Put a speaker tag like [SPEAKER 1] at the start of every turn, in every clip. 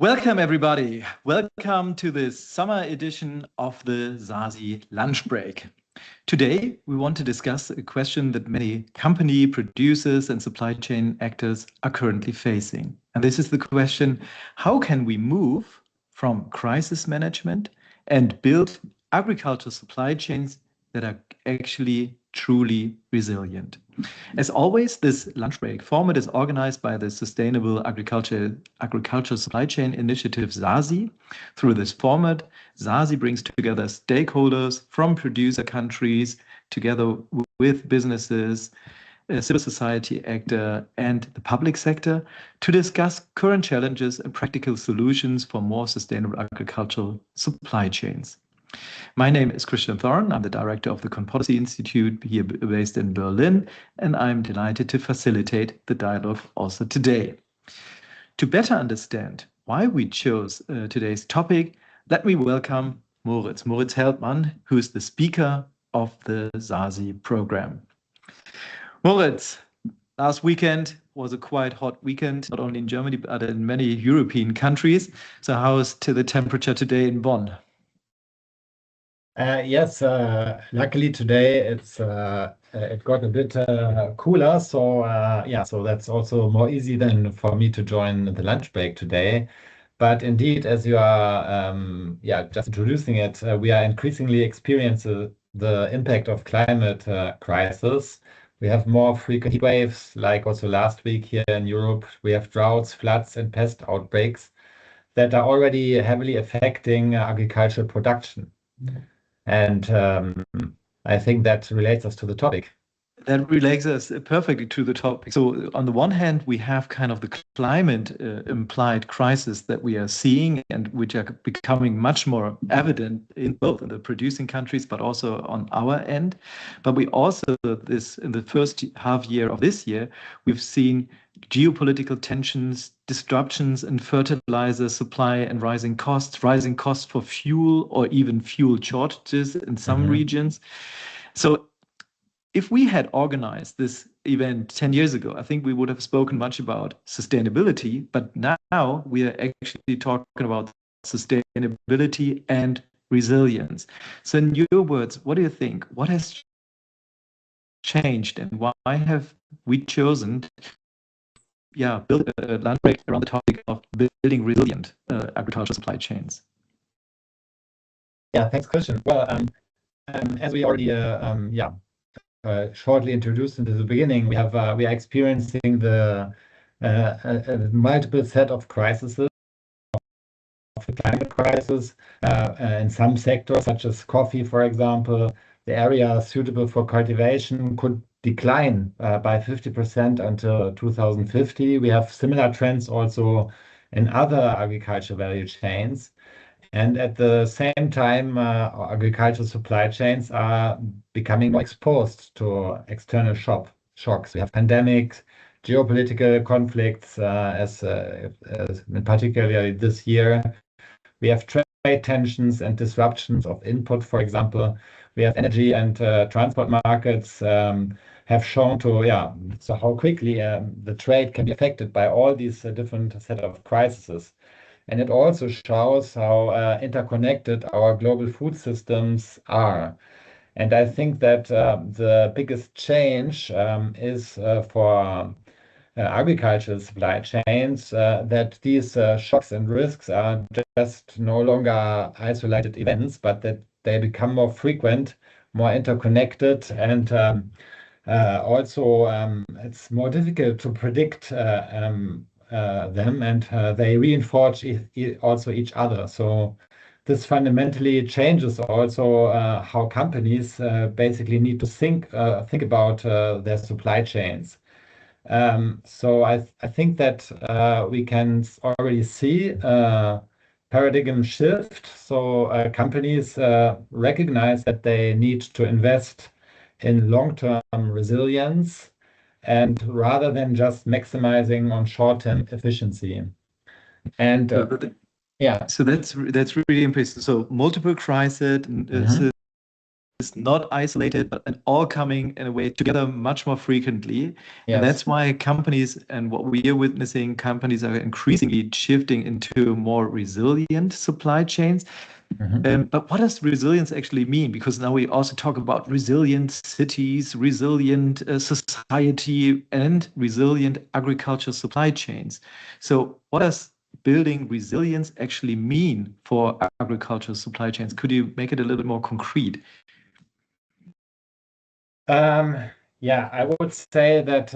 [SPEAKER 1] Welcome, everybody. Welcome to this summer edition of the SASI Lunchbreak. Today, we want to discuss a question that many company producers and supply chain actors are currently facing. And this is the question, how can we move from crisis management and build agricultural supply chains that are actually truly resilient? As always, this lunch break format is organized by the Sustainable Agricultural Supply Chain Initiative, SASI. Through this format, SASI brings together stakeholders from producer countries together with businesses, civil society actor, and the public sector to discuss current challenges and practical solutions for more sustainable agricultural supply chains. My name is Christian Thorn. I'm the director of the Policy Institute here based in Berlin, and I'm delighted to facilitate the dialogue also today. To better understand why we chose today's topic, let me welcome Moritz Heldmann, who is the speaker of the SASI program. Moritz, last weekend was a quite hot weekend, not only in Germany, but in many European countries. So how is the temperature today in Bonn?
[SPEAKER 2] Yes, luckily today it got a bit cooler, so so that's also more easy than for me to join the lunch break today. But indeed, as you are just introducing it, we are increasingly experiencing the impact of climate crisis. We have more frequent heat waves, like also last week here in Europe. We have droughts, floods, and pest outbreaks that are already heavily affecting agricultural production. And I think that relates us to the topic.
[SPEAKER 1] That relates us perfectly to the topic. So on the one hand, we have kind of the climate implied crisis that we are seeing and which are becoming much more evident in both in the producing countries, but also on our end. But we also, in the first half year of this year, we've seen geopolitical tensions, disruptions in fertilizer supply and rising costs for fuel or even fuel shortages in some regions. So if we had organized this event 10 years ago, I think we would have spoken much about sustainability, but now we are actually talking about sustainability and resilience. So in your words, what do you think? What has changed and why have we chosen build a lunch break around the topic of building resilient agricultural supply chains?
[SPEAKER 2] Yeah, thanks, Christian. Well, as we already shortly introduced into the beginning, we are experiencing the multiple set of crises of the climate crisis in some sectors, such as coffee, for example. The area suitable for cultivation could decline by 50% until 2050. We have similar trends also in other agriculture value chains. And at the same time, agricultural supply chains are becoming more exposed to external shocks. We have pandemics, geopolitical conflicts, as in particular this year. We have trade tensions and disruptions of input, for example. We have energy and transport markets have shown so how quickly the trade can be affected by all these different set of crises. And it also shows how interconnected our global food systems are. And I think that the biggest change is for agricultural supply chains, that these shocks and risks are just no longer isolated events, but that they become more frequent, more interconnected, and also it's more difficult to predict them, and they reinforce also each other. So this fundamentally changes also how companies basically need to think about their supply chains. So I think that we can already see a paradigm shift. So companies recognize that they need to invest in long-term resilience, and rather than just maximizing on short-term efficiency. And
[SPEAKER 1] so that's really impressive. So multiple crises, not isolated, but all coming in a way together much more frequently.
[SPEAKER 2] Yes.
[SPEAKER 1] And that's why companies, and what we are witnessing, companies are increasingly shifting into more resilient supply chains. But what does resilience actually mean? Because now we also talk about resilient cities, resilient society, and resilient agriculture supply chains. So what does building resilience actually mean for agricultural supply chains? Could you make it a little bit more concrete?
[SPEAKER 2] Yeah, I would say that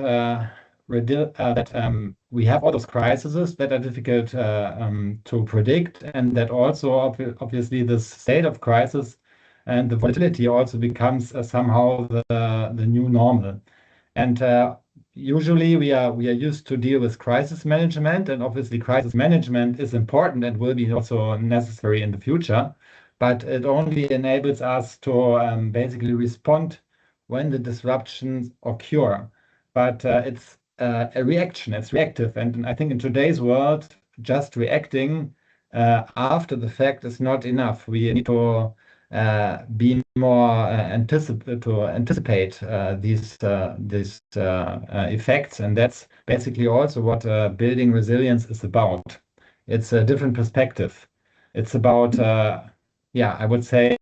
[SPEAKER 2] we have all those crises that are difficult to predict, and that also obviously the state of crisis and the volatility also becomes somehow the new normal. And usually we are used to deal with crisis management, and obviously crisis management is important and will be also necessary in the future. But it only enables us to basically respond when the disruptions occur. But it's a reaction, it's reactive. And I think in today's world, just reacting after the fact is not enough. We need to be more anticipate these effects. And that's basically also what building resilience is about. It's a different perspective. It's about, yeah, I would say,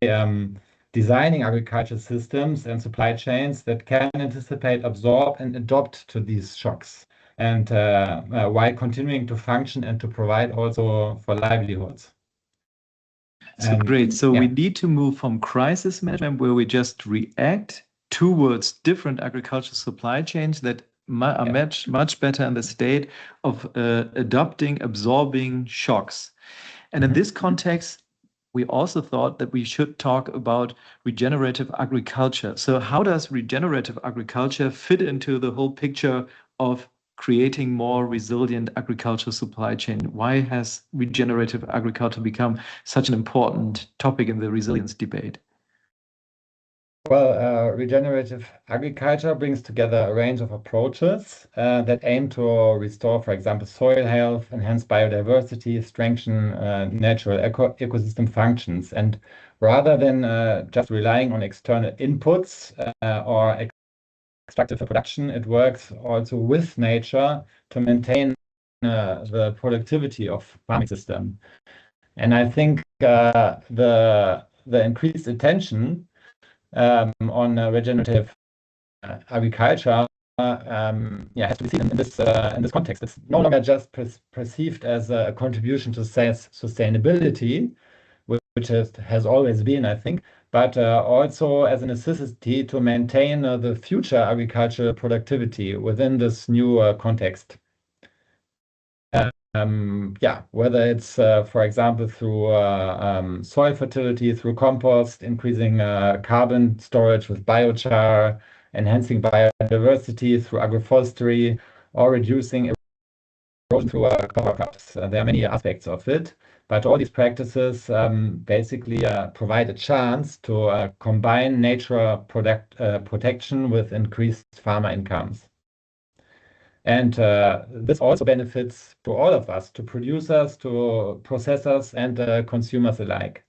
[SPEAKER 2] designing agriculture systems and supply chains that can anticipate, absorb, and adapt to these shocks, and while continuing to function and to provide also for livelihoods.
[SPEAKER 1] So great. So we need to move from crisis management, where we just react, towards different agricultural supply chains that are much better in the state of adopting, absorbing shocks. And in this context, we also thought that we should talk about regenerative agriculture. So how does regenerative agriculture fit into the whole picture of creating more resilient agricultural supply chain? Why has regenerative agriculture become such an important topic in the resilience debate?
[SPEAKER 2] Well, regenerative agriculture brings together a range of approaches that aim to restore, for example, soil health, enhance biodiversity, strengthen natural ecosystem functions. And rather than just relying on external inputs or extractive production, it works also with nature to maintain the productivity of farming system. And I think the increased attention on regenerative agriculture has to be seen in this context. It's no longer just perceived as a contribution to sustainability, which has always been, I think, but also as a necessity to maintain the future agricultural productivity within this new context. Whether it's, for example, through soil fertility, through compost, increasing carbon storage with biochar, enhancing biodiversity through agroforestry, or reducing erosion through cover crops. There are many aspects of it, but all these practices basically provide a chance to combine nature protection with increased farmer incomes. And this also benefits to all of us, to producers, to processors, and consumers alike.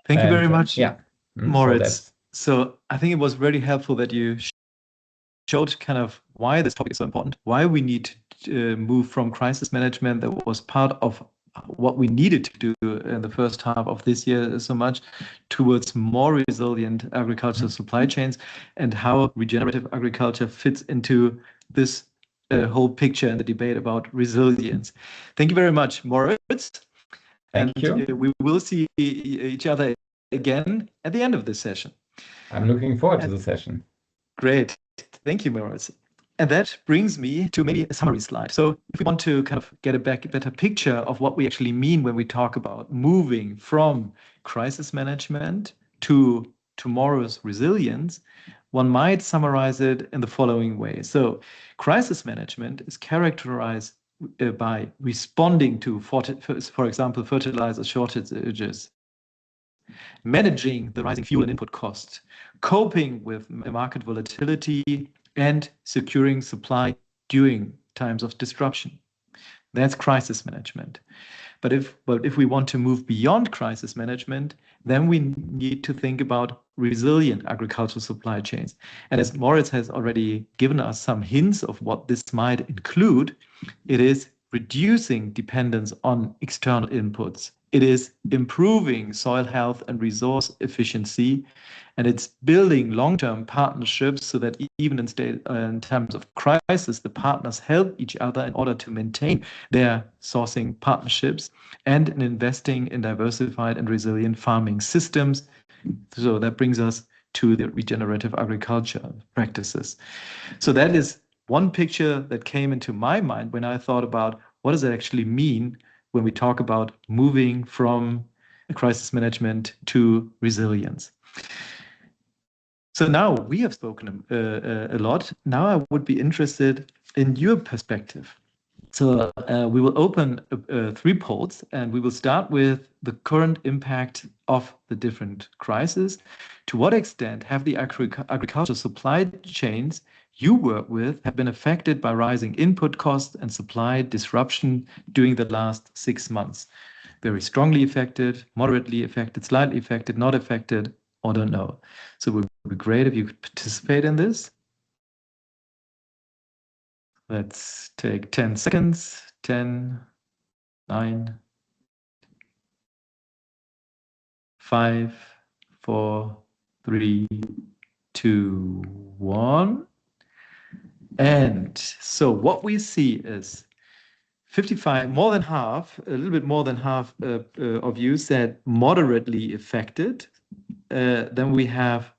[SPEAKER 1] Thank you very much, Moritz.
[SPEAKER 2] So
[SPEAKER 1] I think it was very helpful that you showed kind of why this topic is so important, why we need to move from crisis management that was part of what we needed to do in the first half of this year so much, towards more resilient agricultural supply chains, and how regenerative agriculture fits into this whole picture and the debate about resilience. Thank you very much, Moritz.
[SPEAKER 2] Thank you.
[SPEAKER 1] We will see each other again at the end of this session.
[SPEAKER 2] I'm looking forward to the session.
[SPEAKER 1] Great. Thank you, Moritz. And that brings me to maybe a summary slide. So if we want to kind of get a better picture of what we actually mean when we talk about moving from crisis management to tomorrow's resilience, one might summarize it in the following way. So crisis management is characterized by responding to, for example, fertilizer shortages, managing the rising fuel and input costs, coping with market volatility, and securing supply during times of disruption. That's crisis management. But if we want to move beyond crisis management, then we need to think about resilient agricultural supply chains. And as Moritz has already given us some hints of what this might include, it is reducing dependence on external inputs. It is improving soil health and resource efficiency, and it's building long-term partnerships so that even in times of crisis, the partners help each other in order to maintain their sourcing partnerships, and in investing in diversified and resilient farming systems. So that brings us to the regenerative agriculture practices. So that is one picture that came into my mind when I thought about what does it actually mean when we talk about moving from crisis management to resilience. So now we have spoken a lot. Now I would be interested in your perspective. So we will open 3 polls, and we will start with the current impact of the different crises. To what extent have the agricultural supply chains you work with have been affected by rising input costs and supply disruption during the last 6 months? Very strongly affected, moderately affected, slightly affected, not affected, or don't know. So it would be great if you could participate in this. Let's take 10 seconds. 10, 9, 5, 4, 3, 2, 1. And so what we see is 55, more than half, a little bit more than half of you said moderately affected. Then we have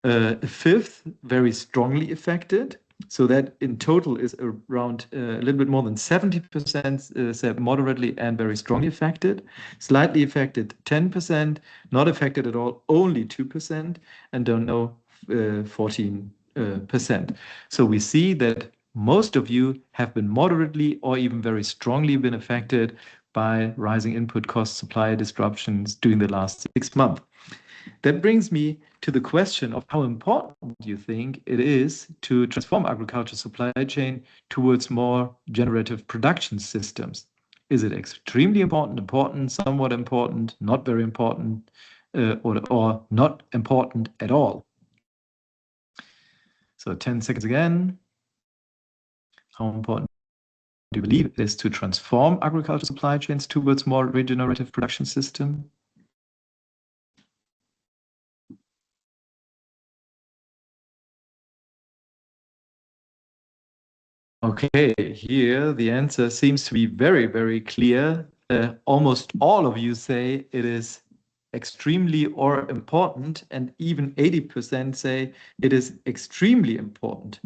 [SPEAKER 1] a fifth, very strongly affected. So that in total is around a little bit more than 70% said moderately and very strongly affected. Slightly affected 10%, not affected at all only 2%, and don't know 14%. So we see that most of you have been moderately or even very strongly been affected by rising input costs, supply disruptions during the last 6 months. That brings me to the question of how important you think it is to transform agriculture supply chain towards more generative production systems. Is it extremely important, somewhat important, not very important, or not important at all? So 10 seconds again. How important do you believe it is to transform agriculture supply chains towards more regenerative production system? Okay, here the answer seems to be very, very clear. Almost all of you say it is extremely or important, and even 80% say it is extremely important.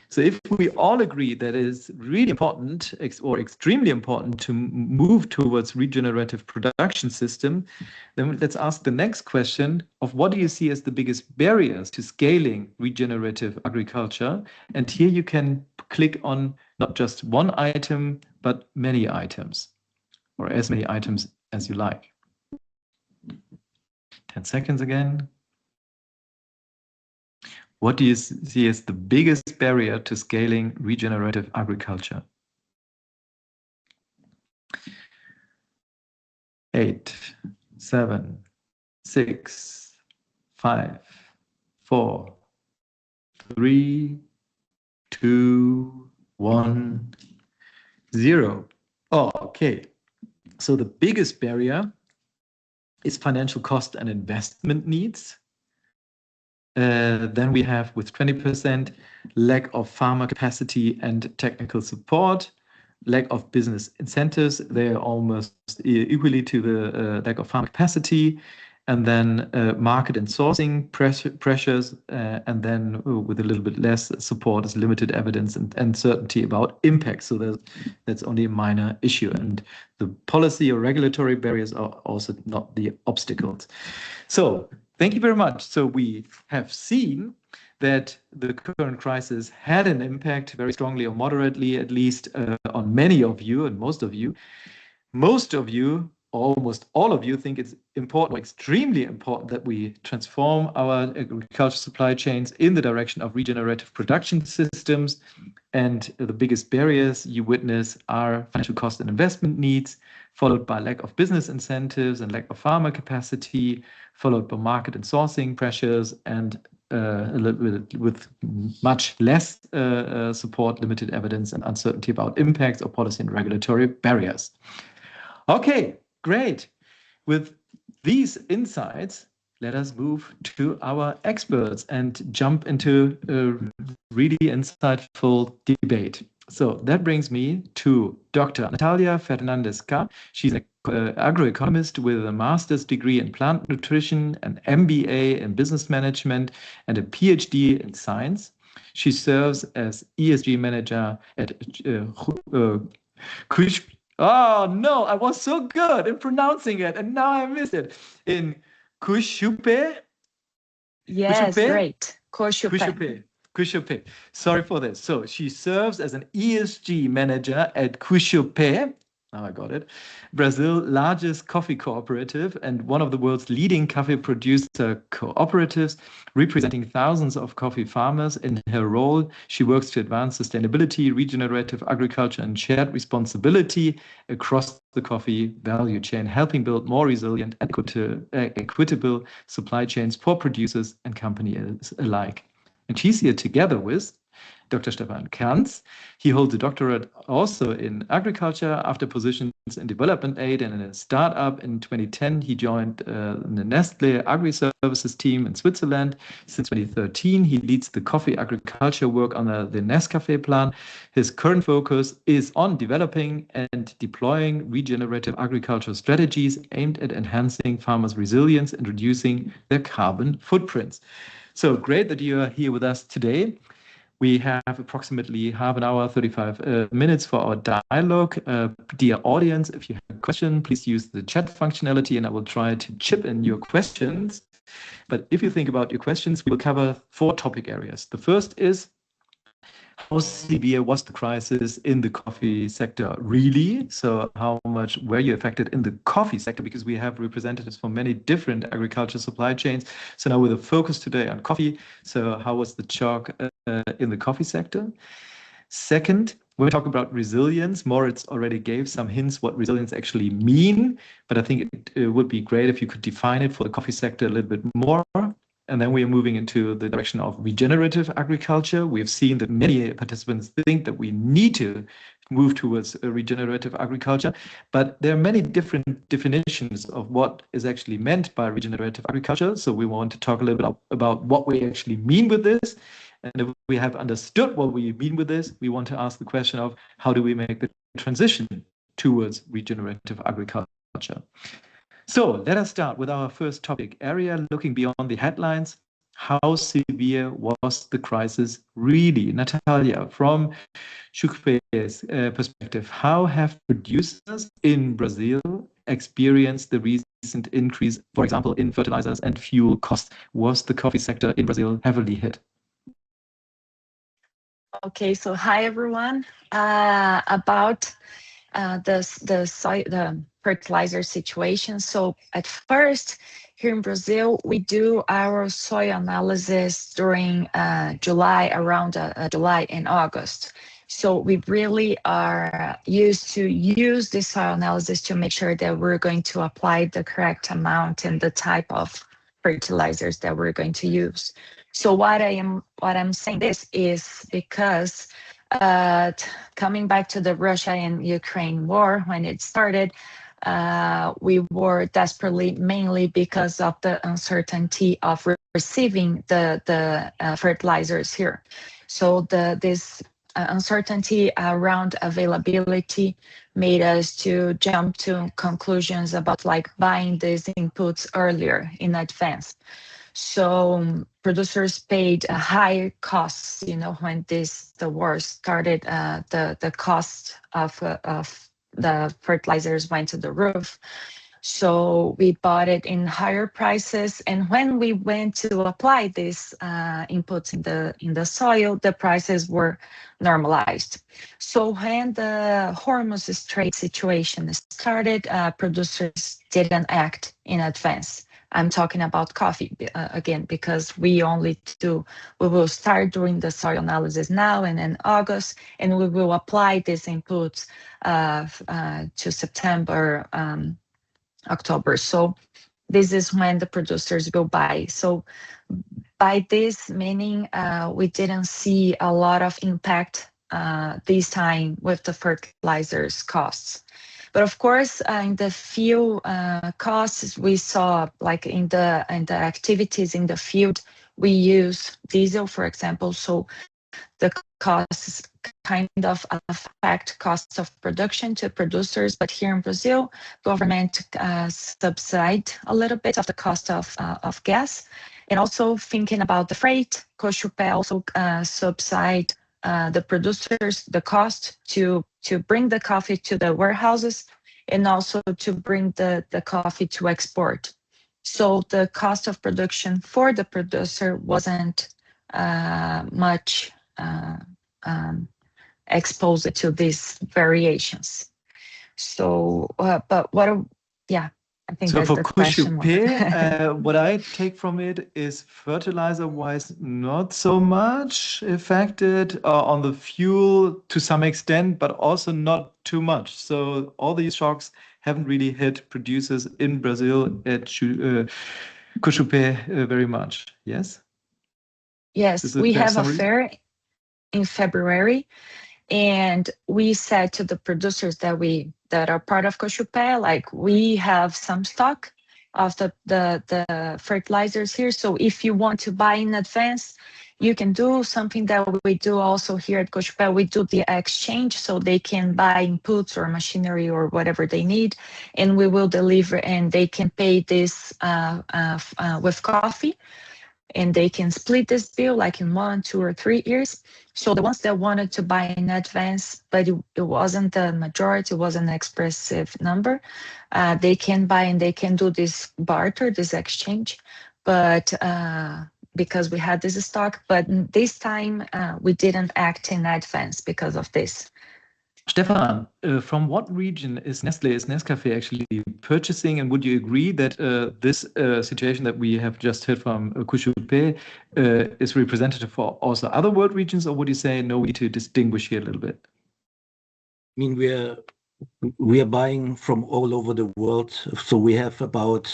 [SPEAKER 1] So if we all agree that it is really important or extremely important to move towards regenerative production system, then let's ask the next question of what do you see as the biggest barriers to scaling regenerative agriculture? And here you can click on not just one item, but many items, or as many items as you like. 10 seconds again. What do you see as the biggest barrier to scaling regenerative agriculture? 8, 7, 6, 5, 4, 3, 2, 1, 0. Oh, okay. So the biggest barrier is financial cost and investment needs. Then we have, with 20%, lack of farmer capacity and technical support, lack of business incentives. They are almost equally to the lack of farm capacity. And then market and sourcing pressures, and then with a little bit less support is limited evidence and uncertainty about impact. So that's only a minor issue. And the policy or regulatory barriers are also not the obstacles. So thank you very much. So we have seen that the current crisis had an impact very strongly or moderately, at least on many of you and most of you. Most of you, almost all of you, think it's important, extremely important, that we transform our agricultural supply chains in the direction of regenerative production systems. And the biggest barriers you witness are financial cost and investment needs, followed by lack of business incentives and lack of farmer capacity, followed by market and sourcing pressures, and a little bit with much less support, limited evidence, and uncertainty about impacts of policy and regulatory barriers. Okay, great. With these insights, let us move to our experts and jump into a really insightful debate. So that brings me to Dr. Natalia Fernandes Carr. She's an agroeconomist with a master's degree in plant nutrition, an MBA in business management, and a PhD in science. She serves as ESG manager at Cooxupé. Oh no, I was so good in pronouncing it, and now I missed it. In Cooxupé?
[SPEAKER 3] Yes,
[SPEAKER 1] Cooxupé?
[SPEAKER 3] great.
[SPEAKER 1] Cooxupé. Cooxupé. Sorry for this. So she serves as an ESG manager at Cooxupé. Now I got it. Brazil's largest coffee cooperative and one of the world's leading coffee producer cooperatives, representing thousands of coffee farmers. In her role, she works to advance sustainability, regenerative agriculture, and shared responsibility across the coffee value chain, helping build more resilient and equitable supply chains for producers and companies alike. And she's here together with Dr. Stefan Canz. He holds a doctorate also in agriculture after positions in development aid and in a startup. In 2010, he joined the Nestlé agri-services team in Switzerland. Since 2013, he leads the coffee agriculture work under the Nescafé plan. His current focus is on developing and deploying regenerative agricultural strategies aimed at enhancing farmers' resilience and reducing their carbon footprints. So great that you are here with us today. We have approximately half an hour, 35 minutes for our dialogue. Dear audience, if you have a question, please use the chat functionality and I will try to chip in your questions. But if you think about your questions, we will cover 4 topic areas. The first is, how severe was the crisis in the coffee sector really? So how much were you affected in the coffee sector? Because we have representatives from many different agriculture supply chains. So now with a focus today on coffee. So how was the shock in the coffee sector? Second, when we talk about resilience, Moritz already gave some hints what resilience actually mean, but I think it would be great if you could define it for the coffee sector a little bit more. And then we are moving into the direction of regenerative agriculture. We've seen that many participants think that we need to move towards regenerative agriculture, but there are many different definitions of what is actually meant by regenerative agriculture. So we want to talk a little bit about what we actually mean with this. And if we have understood what we mean with this, we want to ask the question of how do we make the transition towards regenerative agriculture? So let us start with our first topic area, looking beyond the headlines. How severe was the crisis really? Natalia, from Cooxupé's perspective, how have producers in Brazil experienced the recent increase, for example, in fertilizers and fuel costs? Was the coffee sector in Brazil heavily hit?
[SPEAKER 3] Okay, so hi everyone. About the fertilizer situation. So at first, here in Brazil, we do our soil analysis during July, around July and August. So we really are used to use this soil analysis to make sure that we're going to apply the correct amount and the type of fertilizers that we're going to use. So what I'm saying this is because coming back to the Russia and Ukraine war, when it started, we were desperately, mainly because of the uncertainty of receiving the fertilizers here. So this uncertainty around availability made us to jump to conclusions about like buying these inputs earlier in advance. So producers paid higher costs, when the war started. The cost of the fertilizers went to the roof. So we bought it in higher prices, and when we went to apply these inputs in the soil, the prices were normalized. So when the Hormuz Strait situation started, producers didn't act in advance. I'm talking about coffee again, because we will start doing the soil analysis now and in August, and we will apply these inputs to September, October. So this is when the producers will buy. So by this meaning, we didn't see a lot of impact this time with the fertilizers costs. But of course, in the fuel costs, we saw, like in the activities in the field, we use diesel, for example. So the costs kind of affect costs of production to producers. But here in Brazil, government subside a little bit of the cost of gas. And also thinking about the freight, Cooxupé also subside the producers the cost to bring the coffee to the warehouses and also to bring the coffee to export. So the cost of production for the producer wasn't much exposed to these variations. So, but I think
[SPEAKER 1] so
[SPEAKER 3] that's
[SPEAKER 1] for
[SPEAKER 3] the question.
[SPEAKER 1] Cooxupé, what I take from it is fertilizer-wise not so much affected, on the fuel to some extent, but also not too much. So all these shocks haven't really hit producers in Brazil at Cooxupé very much. Yes?
[SPEAKER 3] Yes, we have a fair in February, and we said to the producers that are part of Cooxupé, like, we have some stock of the fertilizers here. So if you want to buy in advance, you can do something that we do also here at Cooxupé. We do the exchange, so they can buy inputs or machinery or whatever they need, and we will deliver, and they can pay this with coffee. And they can split this bill like in 1, 2, or 3 years. So the ones that wanted to buy in advance, but it wasn't the majority, it wasn't an expressive number, they can buy and they can do this barter, this exchange. But because we had this stock, but this time we didn't act in advance because of this.
[SPEAKER 1] Stefan, from what region is Nescafé actually purchasing? And would you agree that this situation that we have just heard from Cooxupé is representative for also other world regions? Or would you say, no, we need to distinguish here a little bit?
[SPEAKER 4] I mean, we are buying from all over the world. So we have about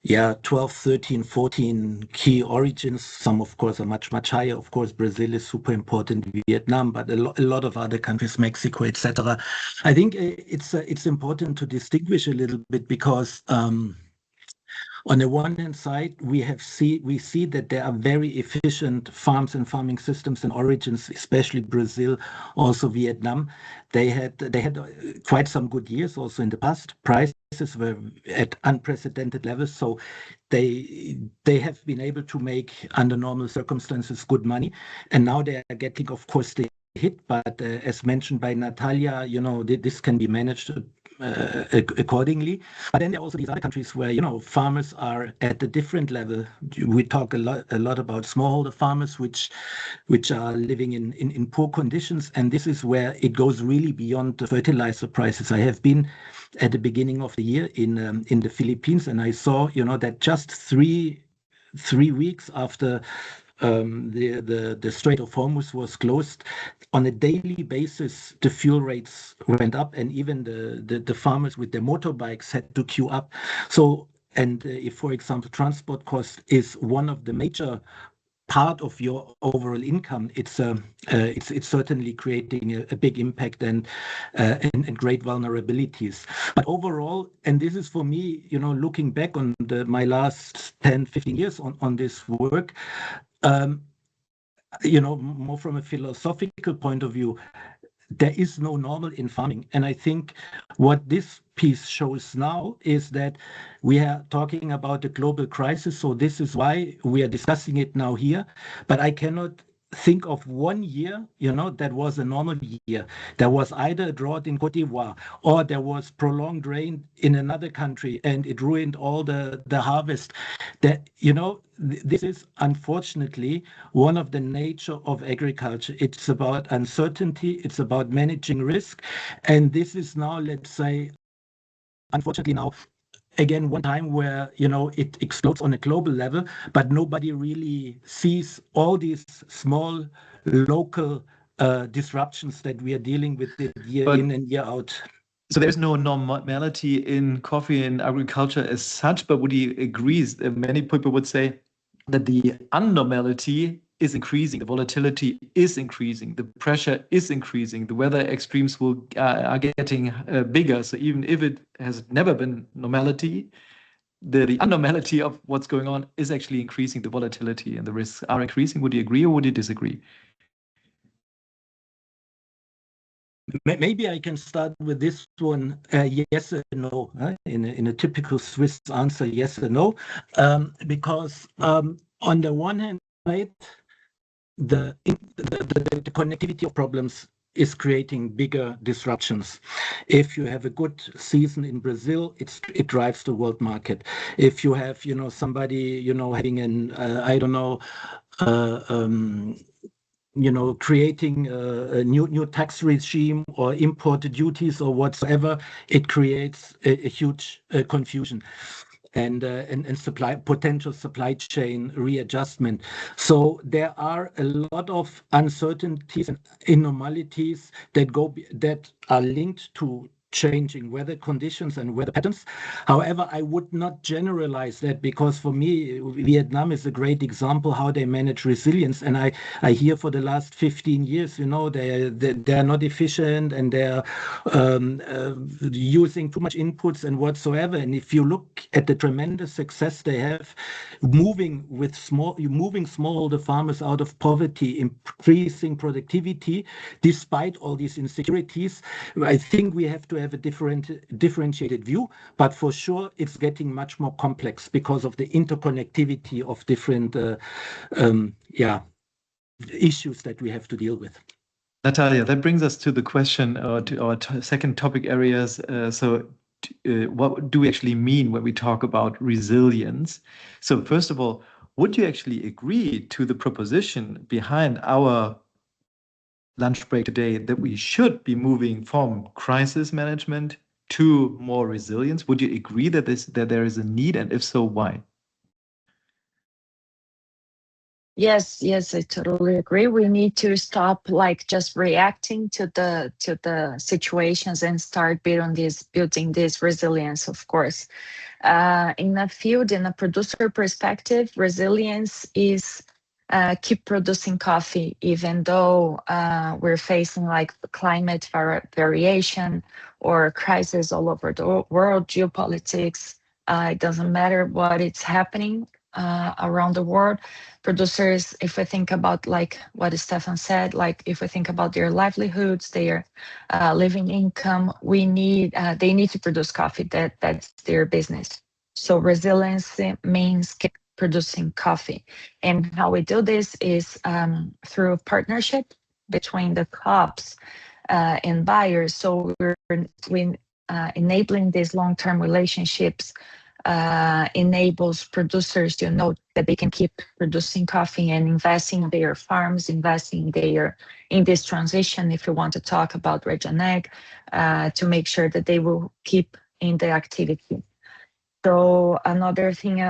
[SPEAKER 4] 12, 13, 14 key origins. Some, of course, are much higher. Of course, Brazil is super important, Vietnam, but a lot of other countries, Mexico, etc. I think it's important to distinguish a little bit, because on the one hand side, we see that there are very efficient farms and farming systems and origins, especially Brazil, also Vietnam. They had quite some good years also in the past. Prices were at unprecedented levels, so they have been able to make, under normal circumstances, good money. And now they are getting, of course, the hit, but as mentioned by Natalia, this can be managed accordingly. But then there are also these other countries where farmers are at a different level. We talk a lot about smallholder farmers, which are living in poor conditions, and this is where it goes really beyond the fertilizer prices. I have been at the beginning of the year in the Philippines, and I saw that just three weeks after the Strait of Hormuz was closed, on a daily basis, the fuel rates went up, and even the farmers with their motorbikes had to queue up. So, and if, for example, transport cost is one of the major part of your overall income, it's certainly creating a big impact and great vulnerabilities. But overall, and this is for me, looking back on my last 10, 15 years on this work, more from a philosophical point of view, there is no normal in farming. And I think what this piece shows now is that we are talking about a global crisis. So this is why we are discussing it now here. But I cannot think of one year, that was a normal year. There was either a drought in Cote d'Ivoire, or there was prolonged rain in another country, and it ruined all the harvest. This is unfortunately one of the nature of agriculture. It's about uncertainty. It's about managing risk. And this is now, let's say, unfortunately now, again one time where it explodes on a global level, but nobody really sees all these small local disruptions that we are dealing with year in and year out.
[SPEAKER 1] So there's no normality in coffee and agriculture as such, but would you agree? Many people would say that the unnormality is increasing, the volatility is increasing, the pressure is increasing, the weather extremes are getting bigger. So even if it has never been normality, the unnormality of what's going on is actually increasing. The volatility and the risks are increasing. Would you agree or would you disagree?
[SPEAKER 4] Maybe I can start with this one, yes or no, in a typical Swiss answer, yes or no, because on the one hand side, the connectivity of problems is creating bigger disruptions. If you have a good season in Brazil, it drives the world market. If you have somebody having an I don't know. Creating a new tax regime or import duties or whatsoever, it creates a huge confusion and potential supply chain readjustment. So there are a lot of uncertainties and anomalies that are linked to changing weather conditions and weather patterns. However, I would not generalize that, because for me, Vietnam is a great example how they manage resilience. And I hear for the last 15 years, they're not efficient and they're using too much inputs and whatsoever. And if you look at the tremendous success they have, moving smallholder farmers out of poverty, increasing productivity, despite all these insecurities, I think we have to have a differentiated view, but for sure it's getting much more complex because of the interconnectivity of different issues that we have to deal with.
[SPEAKER 1] Natalia, that brings us to the question, to our second topic areas. What do we actually mean when we talk about resilience? So first of all, would you actually agree to the proposition behind our lunch break today that we should be moving from crisis management to more resilience? Would you agree that there is a need, and if so, why?
[SPEAKER 3] Yes, I totally agree. We need to stop just reacting to the situations and start building this resilience, of course. In a producer perspective, resilience is keep producing coffee, even though we're facing climate variation or crisis all over the world, geopolitics. It doesn't matter what is happening around the world. Producers, if we think about what Stefan said, if we think about their livelihoods, their living income, they need to produce coffee. That's their business. So resilience means producing coffee. And how we do this is through partnership between the crops and buyers. So we're enabling these long-term relationships enables producers to know that they can keep producing coffee and investing in their farms, investing in this transition, if you want to talk about Regenerative, to make sure that they will keep in the activity. So another thing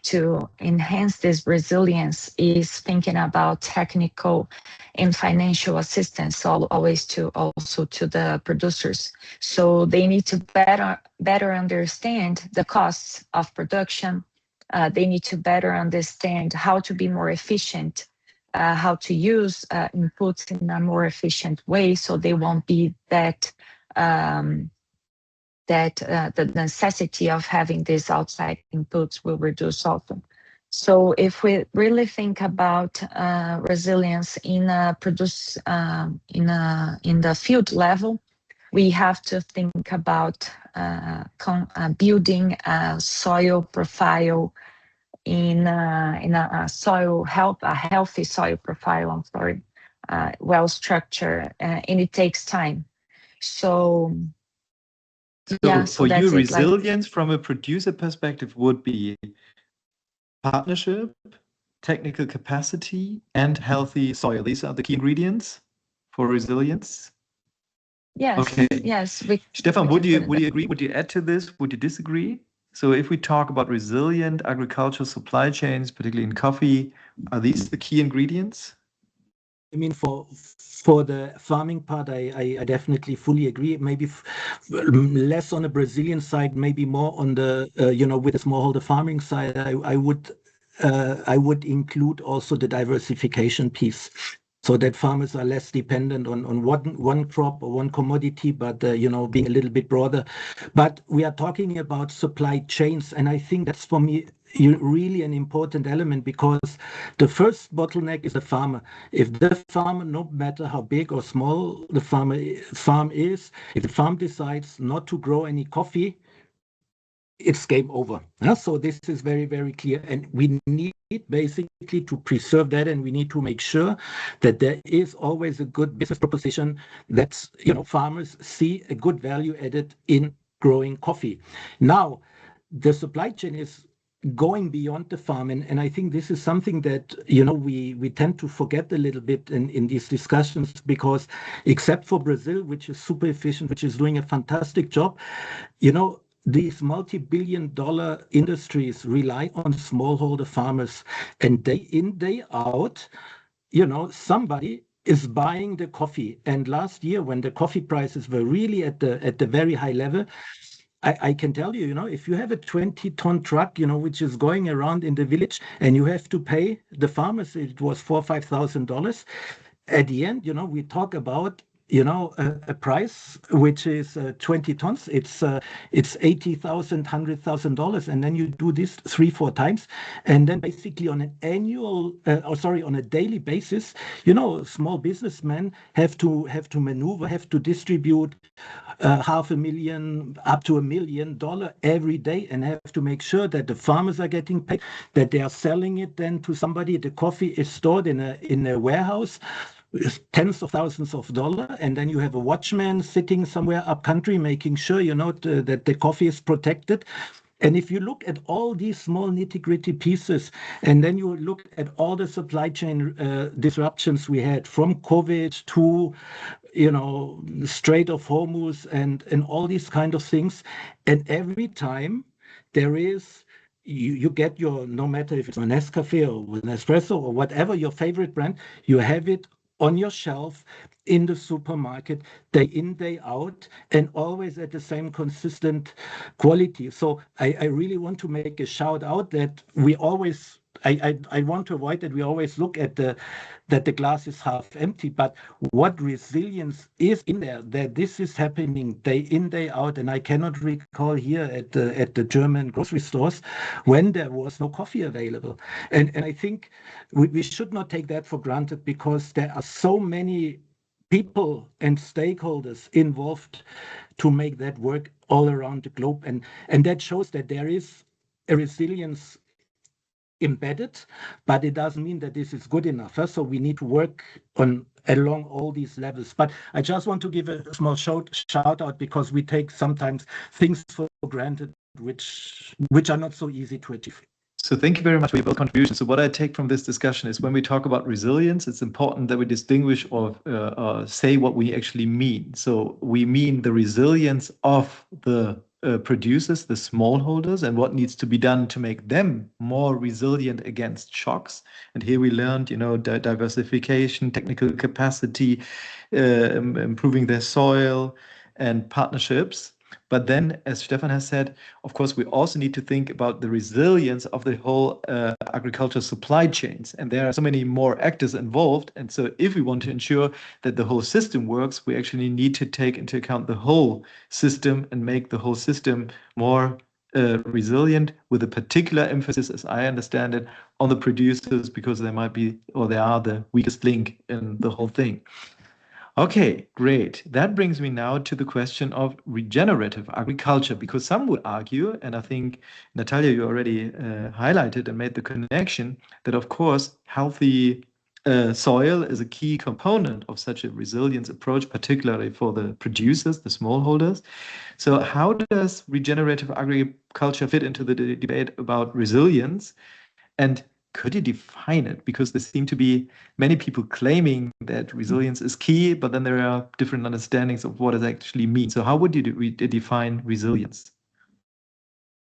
[SPEAKER 3] to enhance this resilience is thinking about technical and financial assistance, always to the producers. So they need to better understand the costs of production. They need to better understand how to be more efficient, how to use inputs in a more efficient way, so they won't be that the necessity of having these outside inputs will reduce often. So if we really think about resilience in the field level, we have to think about building a soil profile in a healthy soil profile. Well structured, and it takes time. So
[SPEAKER 1] for you, resilience from a producer perspective would be partnership, technical capacity, and healthy soil. These are the key ingredients for resilience.
[SPEAKER 3] Yes.
[SPEAKER 1] Okay.
[SPEAKER 3] Yes.
[SPEAKER 1] Stefan,
[SPEAKER 3] we
[SPEAKER 1] would
[SPEAKER 3] can
[SPEAKER 1] you
[SPEAKER 3] put it
[SPEAKER 1] would you agree? Would you add to this? Would you disagree? So if we talk about resilient agricultural supply chains, particularly in coffee, are these the key ingredients?
[SPEAKER 4] I mean, for the farming part, I definitely fully agree. Maybe less on the Brazilian side, maybe more on the with the smallholder farming side. I would include also the diversification piece, so that farmers are less dependent on one crop or one commodity, but being a little bit broader. But we are talking about supply chains, and I think that's for me really an important element, because the first bottleneck is the farmer. If the farmer, no matter how big or small the farm is, if the farm decides not to grow any coffee, it's game over. So this is very, very clear. And we need basically to preserve that, and we need to make sure that there is always a good business proposition that farmers see a good value added in growing coffee. Now, the supply chain is going beyond the farm, and I think this is something that we tend to forget a little bit in these discussions, because except for Brazil, which is super efficient, which is doing a fantastic job, these multi-billion-dollar industries rely on smallholder farmers, and day in, day out, somebody is buying the coffee. And last year, when the coffee prices were really at the very high level, I can tell you, if you have a 20-ton truck, which is going around in the village, and you have to pay the farmers, it was $4,000 or $5,000. At the end, we talk about a price which is 20 tons. It's $80,000, $100,000, and then you do this 3-4 times, and then basically on an on a daily basis, small businessmen have to maneuver, have to distribute $500,000 up to $1 million every day, and have to make sure that the farmers are getting paid, that they are selling it then to somebody. The coffee is stored in a warehouse with tens of thousands of dollars, and then you have a watchman sitting somewhere up country making sure that the coffee is protected. And if you look at all these small nitty-gritty pieces, and then you look at all the supply chain disruptions we had, from COVID to Strait of Hormuz and all these kind of things, and every time there is you get your, no matter if it's an Nescafe or an espresso or whatever your favorite brand, you have it on your shelf in the supermarket, day in, day out, and always at the same consistent quality. So I really want to make a shout out that we always, I want to avoid that we always look at that the glass is half empty, but what resilience is in there, that this is happening day in, day out. And I cannot recall here at the German grocery stores when there was no coffee available. And I think we should not take that for granted, because there are so many people and stakeholders involved to make that work all around the globe. And that shows that there is a resilience embedded, but it doesn't mean that this is good enough. So we need to work along all these levels. But I just want to give a small shout out, because we take sometimes things for granted which are not so easy to achieve.
[SPEAKER 1] So thank you very much for your both contributions. So what I take from this discussion is, when we talk about resilience, it's important that we distinguish or say what we actually mean. So we mean the resilience of the producers, the smallholders, and what needs to be done to make them more resilient against shocks. And here we learned, diversification, technical capacity, improving their soil, and partnerships. But then, as Stefan has said, of course, we also need to think about the resilience of the whole agricultural supply chains. And there are so many more actors involved. And so if we want to ensure that the whole system works, we actually need to take into account the whole system and make the whole system more resilient, with a particular emphasis, as I understand it, on the producers, because they might be, or they are, the weakest link in the whole thing. Okay, great. That brings me now to the question of regenerative agriculture, because some would argue, and I think, Natalia, you already highlighted and made the connection, that of course, healthy soil is a key component of such a resilience approach, particularly for the producers, the smallholders. So how does regenerative agriculture fit into the debate about resilience? And could you define it? Because there seem to be many people claiming that resilience is key, but then there are different understandings of what it actually means. So how would you define resilience?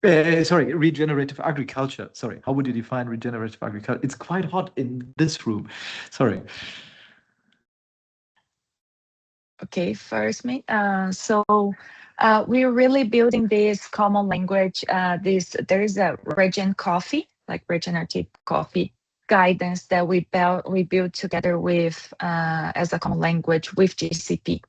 [SPEAKER 1] Sorry, regenerative agriculture. Sorry, how would you define regenerative agriculture? It's quite hot in this room. Sorry.
[SPEAKER 3] Okay, first me. We're really building this common language. There is a regenerative coffee guidance that we built together with as a common language with GCP,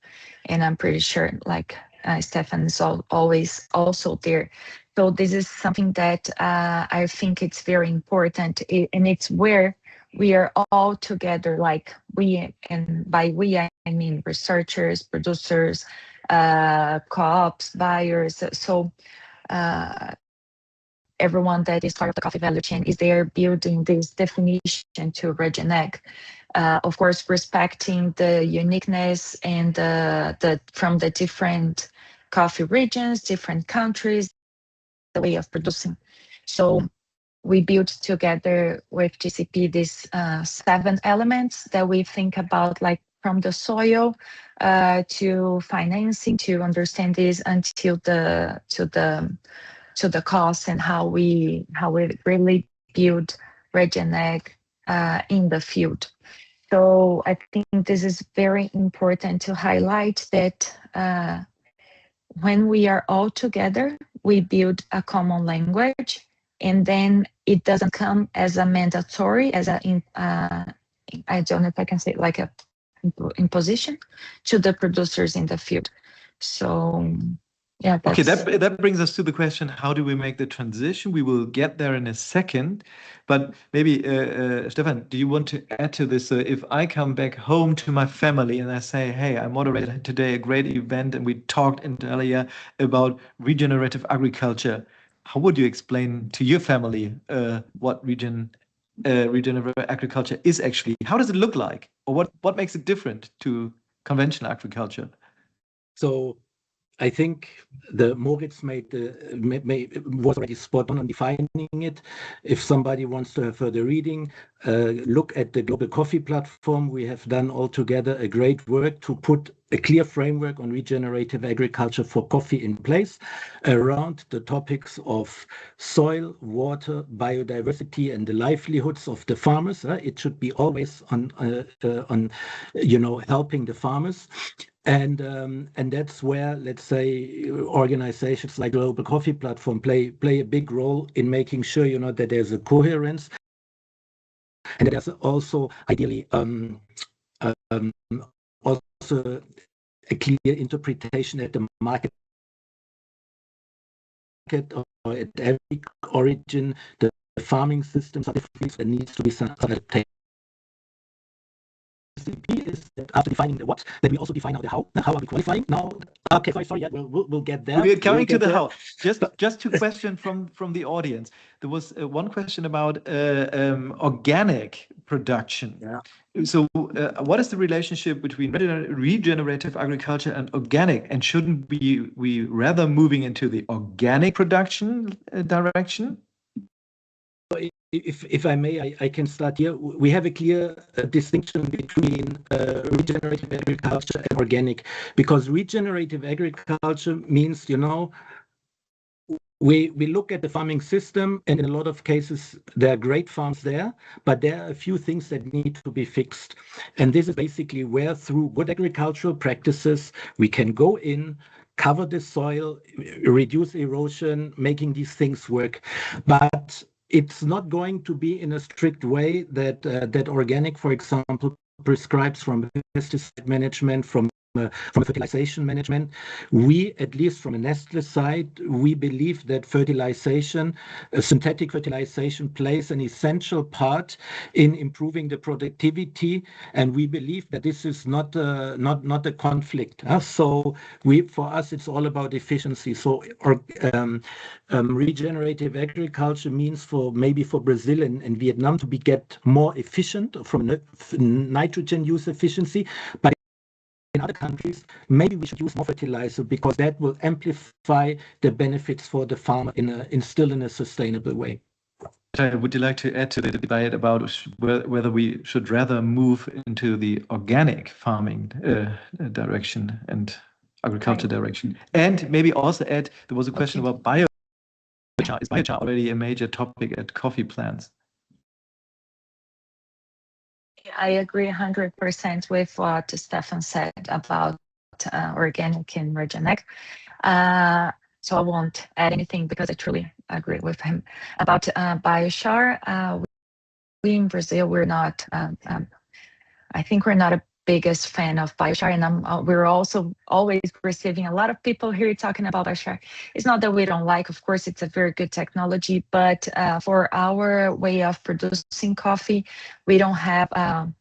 [SPEAKER 3] and I'm pretty sure like Stefan is always also there. So this is something that I think it's very important, and it's where we are all together, like we, and by we I mean researchers, producers, co-ops, buyers. So everyone that is part of the coffee value chain is there building this definition to Regenerative. Of course, respecting the uniqueness and from the different coffee regions, different countries, the way of producing. So we built together with GCP these 7 elements that we think about, like from the soil to financing, to understand this until to the cost, and how we really build Regenerative in the field. So I think this is very important to highlight that when we are all together, we build a common language, and then it doesn't come as a mandatory, as a I don't know if I can say like a imposition to the producers in the field. So yeah.
[SPEAKER 1] Okay, that brings us to the question, how do we make the transition? We will get there in a second, but maybe Stefan, do you want to add to this? If I come back home to my family and I say, hey, I moderated today a great event and we talked in Natalia about regenerative agriculture, how would you explain to your family what regenerative agriculture is actually? How does it look like? Or what makes it different to conventional agriculture?
[SPEAKER 4] So I think the Moritz was already spot on defining it. If somebody wants to have further reading, look at the Global Coffee Platform. We have done altogether a great work to put a clear framework on regenerative agriculture for coffee in place around the topics of soil, water, biodiversity, and the livelihoods of the farmers. It should be always on helping the farmers. And that's where, let's say, organizations like Global Coffee Platform play a big role in making sure, that there's a coherence, and that there's also ideally also a clear interpretation at the market or at every origin. The farming systems are different. There needs to be some adaptation. Is that after defining the what, then we also define now the how. How are we qualifying now? Okay, sorry. Yeah, we'll get there.
[SPEAKER 1] We're coming to the how. Just 2 questions from the audience. There was one question about organic production.
[SPEAKER 4] Yeah.
[SPEAKER 1] So, what is the relationship between regenerative agriculture and organic? And shouldn't we rather moving into the organic production direction?
[SPEAKER 4] If I may, I can start here. We have a clear distinction between regenerative agriculture and organic, because regenerative agriculture means, we look at the farming system, and in a lot of cases, there are great farms there, but there are a few things that need to be fixed. And this is basically where, through good agricultural practices, we can go in, cover the soil, reduce erosion, making these things work. But it's not going to be in a strict way that organic, for example, prescribes from pesticide management, from fertilization management. We, at least from a Nestlé side, we believe that fertilization, synthetic fertilization, plays an essential part in improving the productivity, and we believe that this is not a conflict. So for us, it's all about efficiency. So regenerative agriculture means for Brazil and Vietnam to get more efficient from nitrogen use efficiency, but in other countries, maybe we should use more fertilizer, because that will amplify the benefits for the farmer still in a sustainable way.
[SPEAKER 1] would you like to add to the debate about whether we should rather move into the organic farming direction and agriculture direction? And maybe also add, there was a question about biochar. Is biochar already a major topic at coffee plants?
[SPEAKER 3] I agree 100% with what Stefan said about organic and regenerative. So I won't add anything because I truly agree with him about biochar. We in Brazil, we're not. I think we're not a biggest fan of biochar, and we're also always receiving a lot of people here talking about biochar. It's not that we don't like, of course, it's a very good technology, but for our way of producing coffee, we don't have,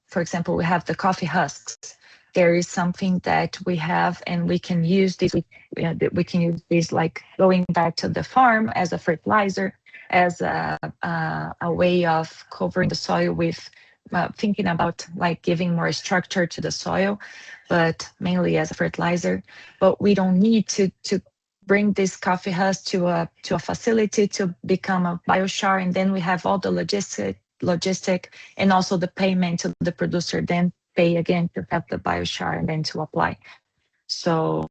[SPEAKER 3] for example, we have the coffee husks. There is something that we have, and we can use this. We can use this like going back to the farm as a fertilizer, as a way of covering the soil with. Thinking about like giving more structure to the soil, but mainly as a fertilizer. But we don't need to bring this coffee husk to a facility to become a biochar, and then we have all the logistic and also the payment to the producer, then pay again to have the biochar and then to apply. So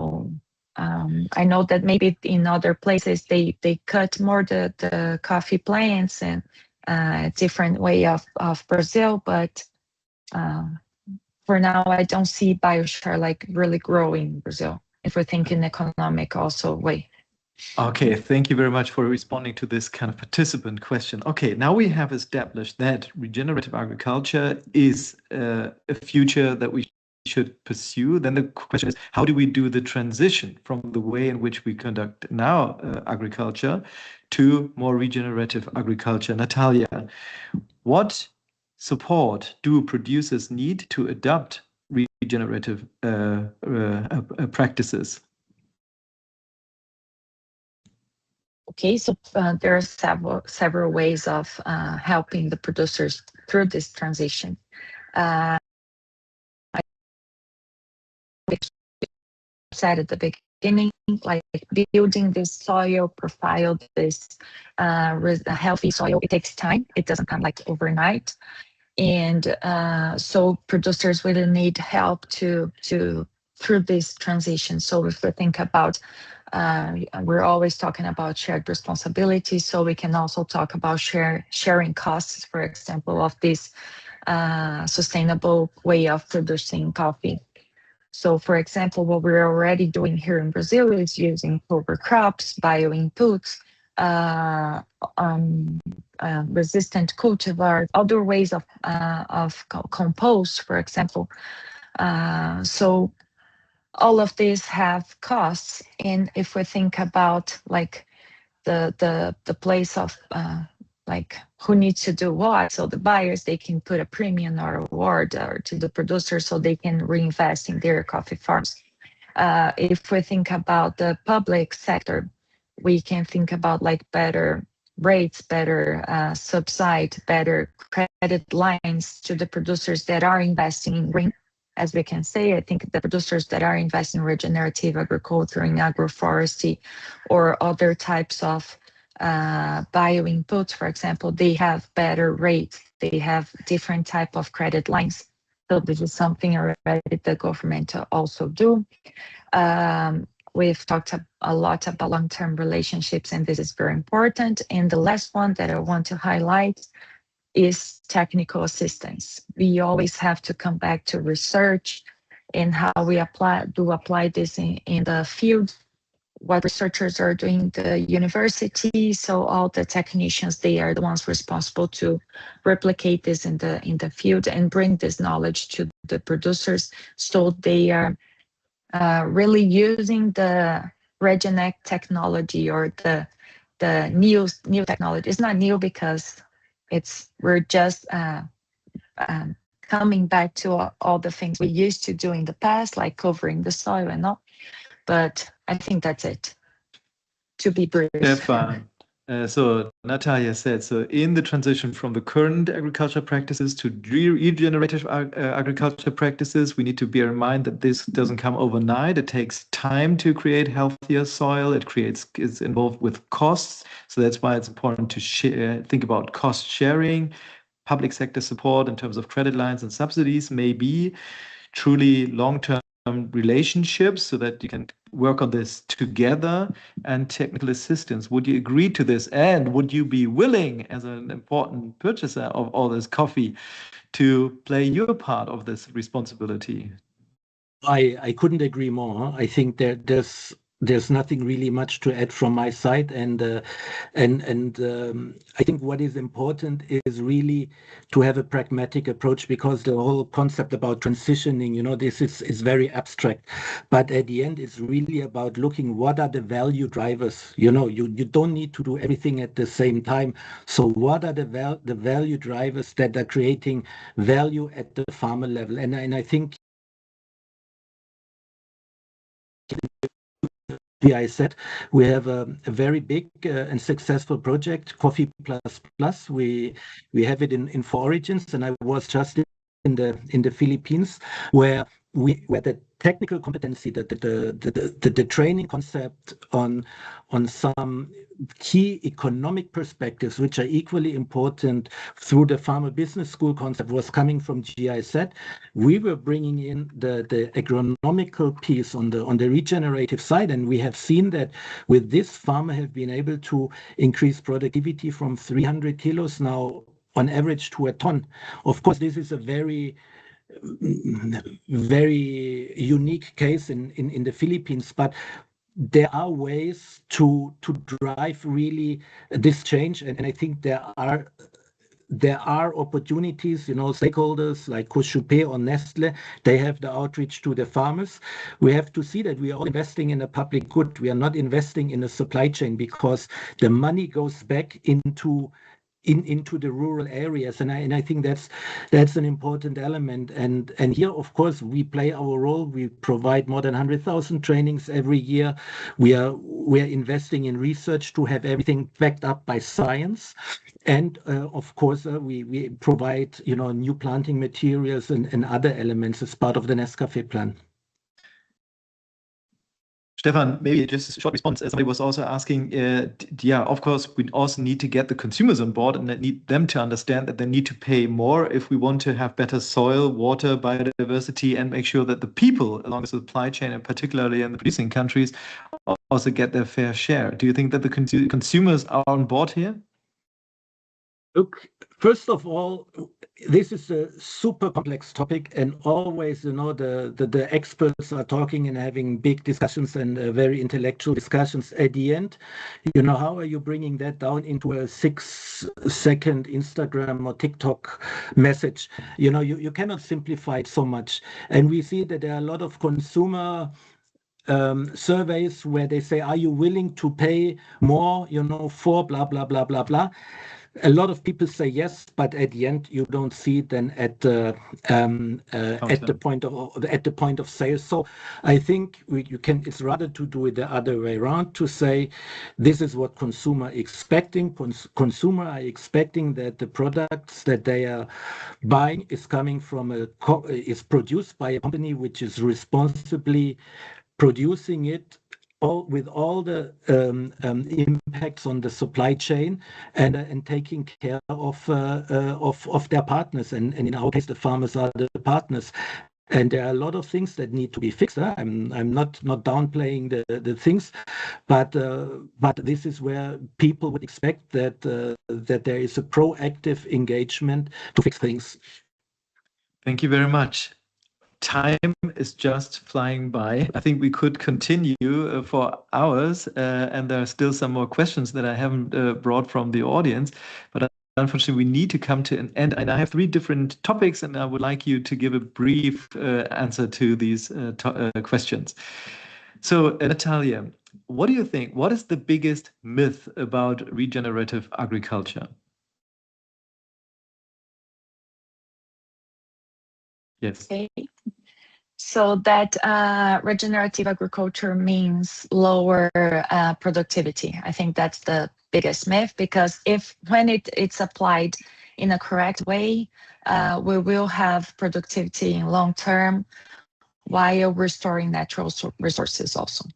[SPEAKER 3] I know that maybe in other places they cut more the coffee plants and different way of Brazil, but for now I don't see biochar like really growing in Brazil if we're thinking economic also way.
[SPEAKER 1] Okay, thank you very much for responding to this kind of participant question. Okay, now we have established that regenerative agriculture is a future that we should pursue. Then the question is, how do we do the transition from the way in which we conduct now agriculture to more regenerative agriculture? Natalia, what support do producers need to adopt regenerative practices?
[SPEAKER 3] Okay, so there are several ways of helping the producers through this transition. I said at the beginning, like building this soil profile, this healthy soil, it takes time. It doesn't come like overnight. And so producers really need help to through this transition. So if we think about, we're always talking about shared responsibility, so we can also talk about sharing costs, for example, of this sustainable way of producing coffee. So, for example, what we're already doing here in Brazil is using cover crops, bio-inputs, resistant cultivars, other ways of compost, for example. So all of these have costs, and if we think about like the place of like who needs to do what, so the buyers, they can put a premium or award or to the producer so they can reinvest in their coffee farms. If we think about the public sector, we can think about like better rates, better subside, better credit lines to the producers that are investing in green. As we can say, I think the producers that are investing in regenerative agriculture, in agroforestry, or other types of bio-inputs, for example, they have better rates. They have different type of credit lines. So this is something already the government also do. We've talked a lot about long-term relationships, and this is very important. And the last one that I want to highlight is technical assistance. We always have to come back to research and how we apply this in the field, what researchers are doing in the university. So all the technicians, they are the ones responsible to replicate this in the field and bring this knowledge to the producers, so they are really using the regenerative technology or the new technology. It's not new because we're just coming back to all the things we used to do in the past, like covering the soil and all. But I think that's it, to be brief.
[SPEAKER 1] Stefan, So Natalia said, so in the transition from the current agriculture practices to regenerative agriculture practices, we need to bear in mind that this doesn't come overnight. It takes time to create healthier soil. It's involved with costs. So that's why it's important to think about cost sharing. Public sector support in terms of credit lines and subsidies may be truly long-term relationships so that you can work on this together, and technical assistance. Would you agree to this? And would you be willing, as an important purchaser of all this coffee, to play your part of this responsibility?
[SPEAKER 4] I couldn't agree more. I think there's nothing really much to add from my side, and I think what is important is really to have a pragmatic approach, because the whole concept about transitioning, this is very abstract, but at the end it's really about looking what are the value drivers. You don't need to do everything at the same time. So what are the value drivers that are creating value at the farmer level? And I think I said, we have a very big and successful project, Coffee Plus Plus. We have it in 4 origins, and I was just in the Philippines, where the technical competency, the training concept on some key economic perspectives, which are equally important through the farmer business school concept, was coming from GIZ. We were bringing in the agronomical piece on the regenerative side, and we have seen that with this, farmer have been able to increase productivity from 300 kilos now on average to a ton. Of course, this is a very unique case in the Philippines, but there are ways to drive really this change, and I think there are opportunities. Stakeholders like Cooxupé or Nestlé, they have the outreach to the farmers. We have to see that we are all investing in a public good. We are not investing in a supply chain, because the money goes back into the rural areas, and I think that's an important element. And here, of course, we play our role. We provide more than 100,000 trainings every year. We are investing in research to have everything backed up by science, and of course we provide new planting materials and other elements as part of the Nescafé plan.
[SPEAKER 1] Stefan, maybe just a short response. Somebody was also asking, of course, we also need to get the consumers on board and need them to understand that they need to pay more if we want to have better soil, water, biodiversity, and make sure that the people along the supply chain, and particularly in the producing countries, also get their fair share. Do you think that the consumers are on board here?
[SPEAKER 4] Look, first of all, this is a super complex topic, and always, the experts are talking and having big discussions and very intellectual discussions. At the end, how are you bringing that down into a 6-second Instagram or TikTok message? You cannot simplify it so much. And we see that there are a lot of consumer surveys where they say, are you willing to pay more, for blah, blah, blah, blah, blah. A lot of people say yes, but at the end you don't see it then at the point of sale. So I think it's rather to do it the other way around, to say this is what consumer expecting. Consumer are expecting that the products that they are buying is coming from is produced by a company which is responsibly producing it, with all the impacts on the supply chain, and taking care of their partners, and in our case the farmers are the partners. And there are a lot of things that need to be fixed. I'm not downplaying the things, but this is where people would expect that there is a proactive engagement to fix things.
[SPEAKER 1] Thank you very much. Time is just flying by. I think we could continue for hours, and there are still some more questions that I haven't brought from the audience, but unfortunately we need to come to an end. And I have 3 different topics, and I would like you to give a brief answer to these questions. So, Natalia, what do you think? What is the biggest myth about regenerative agriculture? Yes.
[SPEAKER 3] Okay. So that regenerative agriculture means lower productivity. I think that's the biggest myth, because when it's applied in a correct way, we will have productivity in long term while restoring natural resources also.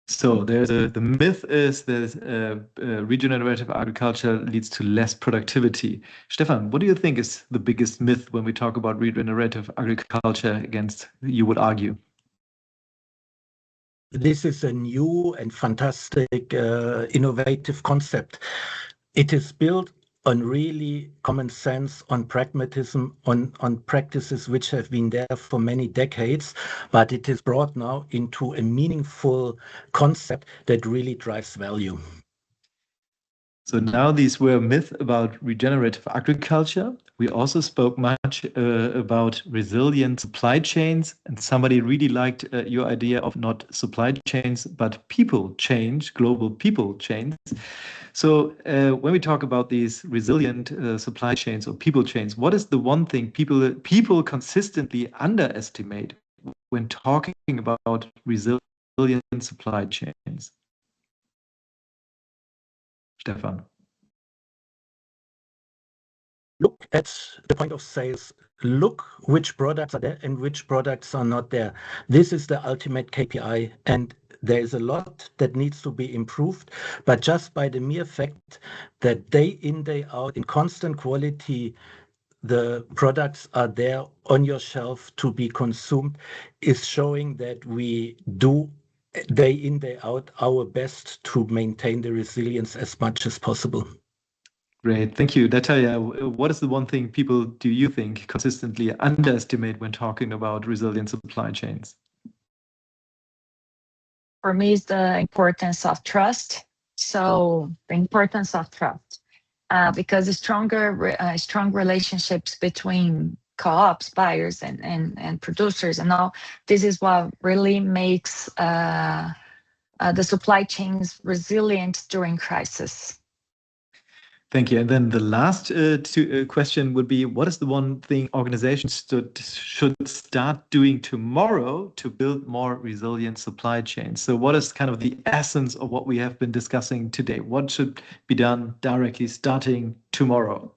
[SPEAKER 1] So the myth is that regenerative agriculture leads to less productivity. Stefan, what do you think is the biggest myth when we talk about regenerative agriculture against, you would argue?
[SPEAKER 4] This is a new and fantastic, innovative concept. It is built on really common sense, on pragmatism, on practices which have been there for many decades, but it is brought now into a meaningful concept that really drives value.
[SPEAKER 1] So now these were myths about regenerative agriculture. We also spoke much about resilient supply chains, and somebody really liked your idea of not supply chains, but people change, global people chains. So when we talk about these resilient supply chains or people chains, what is the one thing people consistently underestimate when talking about resilient supply chains? Stefan.
[SPEAKER 4] Look at the point of sales. Look which products are there and which products are not there. This is the ultimate KPI, and there is a lot that needs to be improved. But just by the mere fact that day in, day out, in constant quality, the products are there on your shelf to be consumed is showing that we do day in, day out our best to maintain the resilience as much as possible.
[SPEAKER 1] Great, thank you. Natalia, what is the one thing people, do you think, consistently underestimate when talking about resilient supply chains?
[SPEAKER 3] For me, is the importance of trust. So the importance of trust, because strong relationships between co-ops, buyers, and producers, and all this is what really makes the supply chains resilient during crisis.
[SPEAKER 1] Thank you. And then the last question would be, what is the one thing organizations should start doing tomorrow to build more resilient supply chains? So what is kind of the essence of what we have been discussing today? What should be done directly starting tomorrow?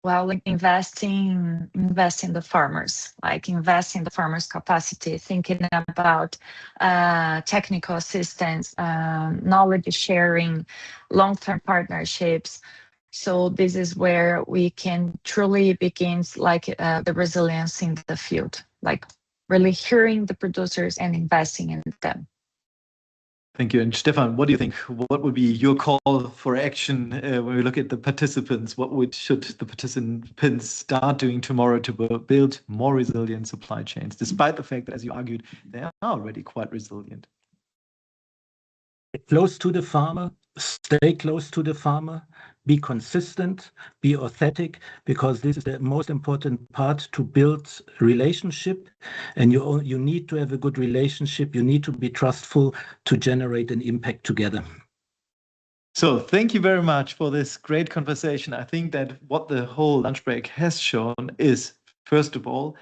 [SPEAKER 3] Well, like invest in the farmers, like invest in the farmers' capacity, thinking about technical assistance, knowledge sharing, long-term partnerships. So this is where we can truly begin like the resilience in the field, like really hearing the producers and investing in them.
[SPEAKER 1] Thank you. And Stefan, what do you think? What would be your call for action when we look at the participants? Should the participants start doing tomorrow to build more resilient supply chains, despite the fact that, as you argued, they are already quite resilient?
[SPEAKER 4] Close to the farmer, stay close to the farmer, be consistent, be authentic, because this is the most important part to build relationship. And you need to have a good relationship. You need to be trustful to generate an impact together.
[SPEAKER 1] So thank you very much for this great conversation. I think that what the whole lunch break has shown is, first of all,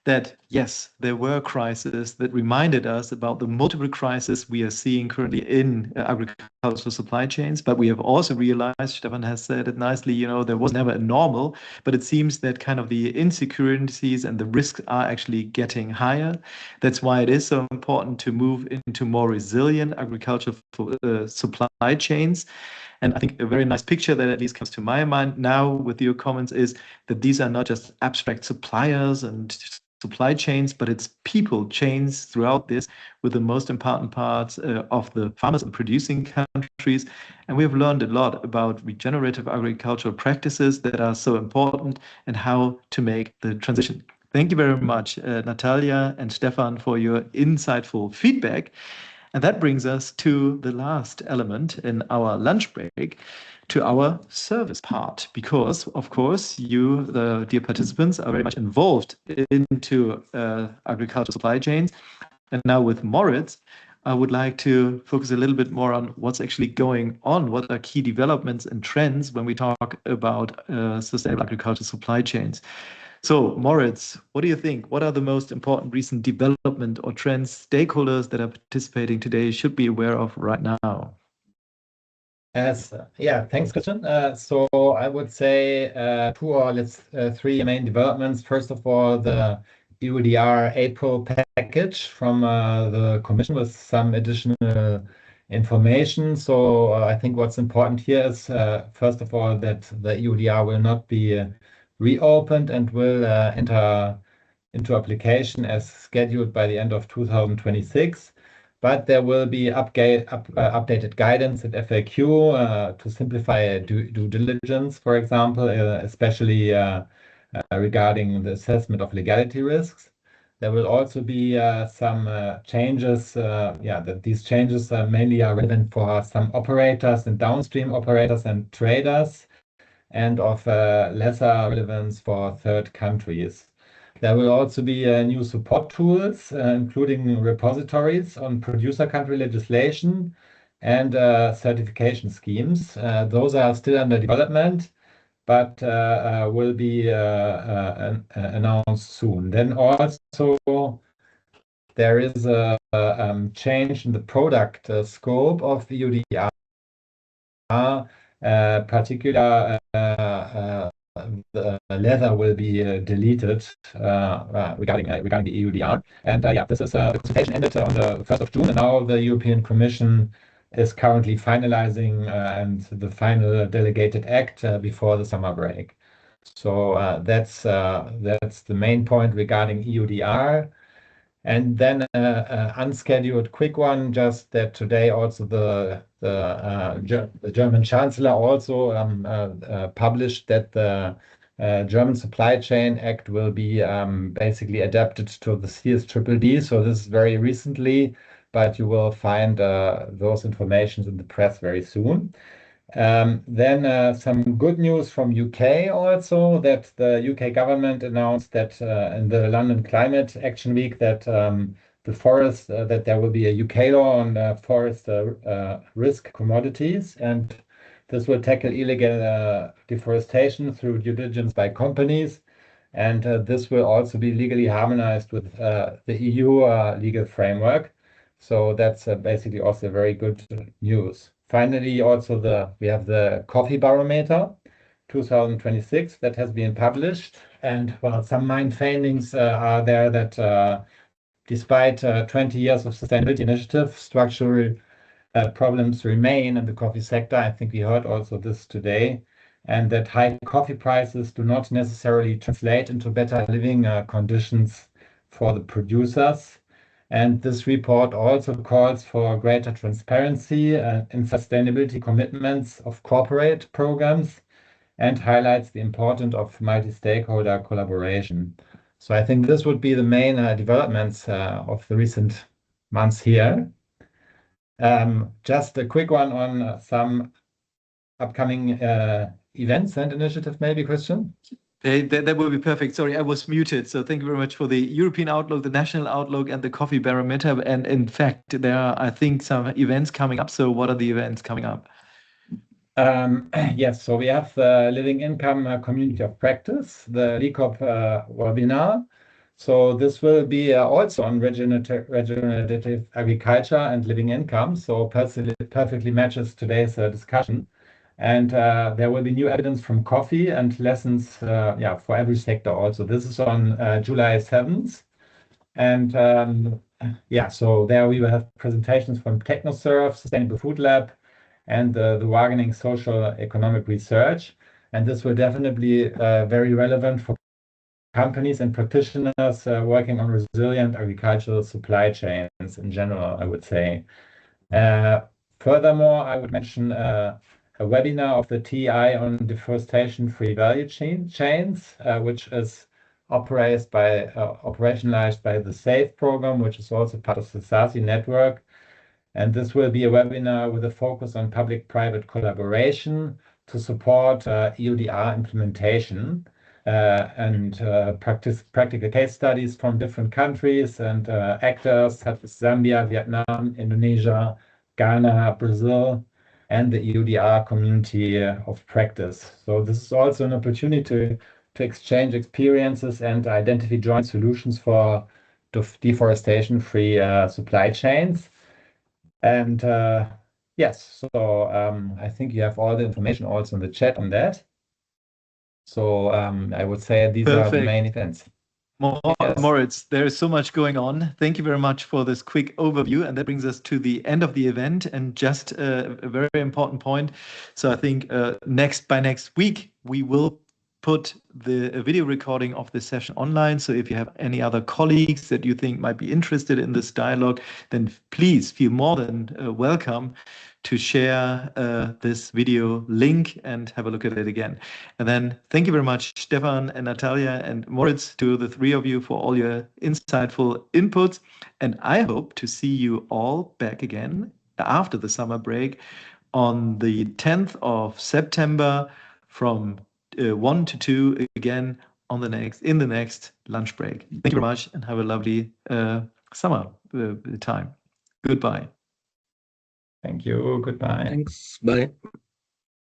[SPEAKER 1] that yes, there were crises that reminded us about the multiple crises we are seeing currently in agricultural supply chains. But we have also realized, Stefan has said it nicely, there was never a normal, but it seems that kind of the insecurities and the risks are actually getting higher. That's why it is so important to move into more resilient agricultural supply chains. And I think a very nice picture that at least comes to my mind now with your comments is that these are not just abstract suppliers and supply chains, but it's people chains throughout this, with the most important parts of the farmers and producing countries. And we have learned a lot about regenerative agricultural practices that are so important and how to make the transition. Thank you very much, Natalia and Stefan, for your insightful feedback. And that brings us to the last element in our lunch break, to our service part, because of course you, the dear participants, are very much involved into agricultural supply chains. And now with Moritz, I would like to focus a little bit more on what's actually going on, what are key developments and trends when we talk about sustainable agricultural supply chains. So, Moritz, what do you think? What are the most important recent development or trends stakeholders that are participating today should be aware of right now?
[SPEAKER 2] Yeah, thanks, Christian. So I would say two or three main developments. First of all, the EUDR April package from the Commission with some additional information. So I think what's important here is, first of all, that the EUDR will not be reopened and will enter into application as scheduled by the end of 2026. But there will be updated guidance at FAQ to simplify due diligence, for example, especially regarding the assessment of legality risks. There will also be some changes. That these changes mainly are relevant for some operators and downstream operators and traders, and of lesser relevance for third countries. There will also be new support tools, including repositories on producer country legislation and certification schemes. Those are still under development, but will be announced soon. Then also there is a change in the product scope of the EUDR, particular the leather will be deleted regarding the EUDR. And this is the consultation ended on the 1st of June, and now the European Commission is currently finalizing and the final delegated act before the summer break. So that's the main point regarding EUDR. And then unscheduled quick one, just that today also the German Chancellor also published that the German Supply Chain Act will be basically adapted to the CSDDD. So this is very recently, but you will find those informations in the press very soon. Then some good news from UK also, that the UK government announced that in the London Climate Action Week that the forest, that there will be a UK law on forest risk commodities, and this will tackle illegal deforestation through due diligence by companies, and this will also be legally harmonized with the EU legal framework. So that's basically also very good news. Finally, also we have the Coffee Barometer 2026 that has been published, and well, some main findings are there that despite 20 years of sustainability initiative, structural problems remain in the coffee sector. I think we heard also this today, and that high coffee prices do not necessarily translate into better living conditions for the producers. And this report also calls for greater transparency in sustainability commitments of corporate programs, and highlights the importance of multi-stakeholder collaboration. So I think this would be the main developments of the recent months here. Just a quick one on some upcoming events and initiatives, maybe, Christian?
[SPEAKER 1] That will be perfect. Sorry, I was muted. So thank you very much for the European outlook, the national outlook, and the coffee barometer. And in fact, there are, I think, some events coming up. So what are the events coming up?
[SPEAKER 2] Yes, so we have the Living Income Community of Practice, the LICOP webinar. So this will be also on regenerative agriculture and living income. So perfectly matches today's discussion. And there will be new evidence from coffee and lessons for every sector also. This is on July 7th. And so there we will have presentations from TechnoServe, Sustainable Food Lab, and the Wageningen Social Economic Research. And this will definitely very relevant for companies and practitioners working on resilient agricultural supply chains in general, I would say. Furthermore, I would mention a webinar of the TI on deforestation-free value chains, which is operationalized by the SAFE program, which is also part of the SASI network. And this will be a webinar with a focus on public-private collaboration to support EUDR implementation and practical case studies from different countries and actors such as Zambia, Vietnam, Indonesia, Ghana, Brazil, and the EUDR community of practice. So this is also an opportunity to exchange experiences and identify joint solutions for deforestation-free supply chains. And yes, so I think you have all the information also in the chat on that. So I would say these are the main events.
[SPEAKER 1] Yes. Moritz, there is so much going on. Thank you very much for this quick overview. And that brings us to the end of the event. And just a very important point. So I think by next week, we will put the video recording of this session online. So if you have any other colleagues that you think might be interested in this dialogue, then please feel more than welcome to share this video link and have a look at it again. And then thank you very much, Stefan and Natalia and Moritz, to the three of you for all your insightful inputs. And I hope to see you all back again after the summer break on the 10th of September from 1 to 2 again in the next lunch break. Thank you very much and have a lovely summer time. Goodbye.
[SPEAKER 2] Thank you. Goodbye.
[SPEAKER 4] Thanks. Bye.